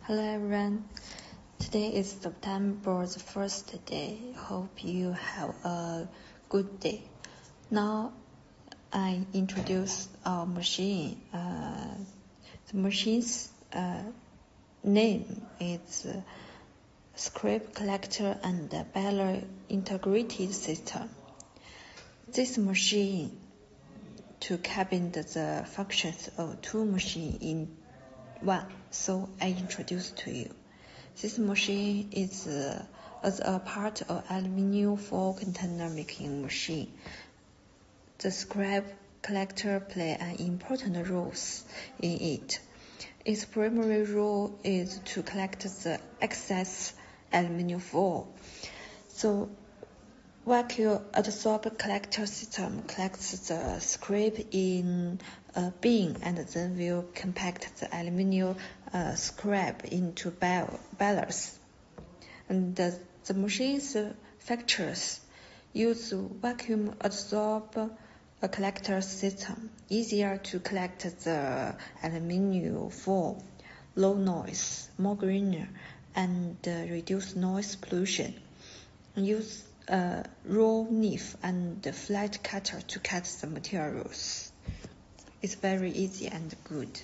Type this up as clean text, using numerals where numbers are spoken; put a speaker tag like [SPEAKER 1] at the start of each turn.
[SPEAKER 1] Hello everyone, today is September the 1st day. Hope you have a good day. Now I introduce our machine. The machine's name is Scrap Collector and Baler Integrated System. This machine to combine the functions of two machines in one, so I introduce to you. This machine is as a part of aluminium foil container making machine. The scrap collector play an important role in it. Its primary role is to collect the excess aluminium foil. So vacuum adsorb collector system collects the scrap in a bin and then will compact the aluminium scrap into balers. And the machine's features use vacuum adsorb collector system, easier to collect the aluminium foil, low noise, more greener, and reduce noise pollution. Use a raw knife and flat cutter to cut the materials. It's very easy and good.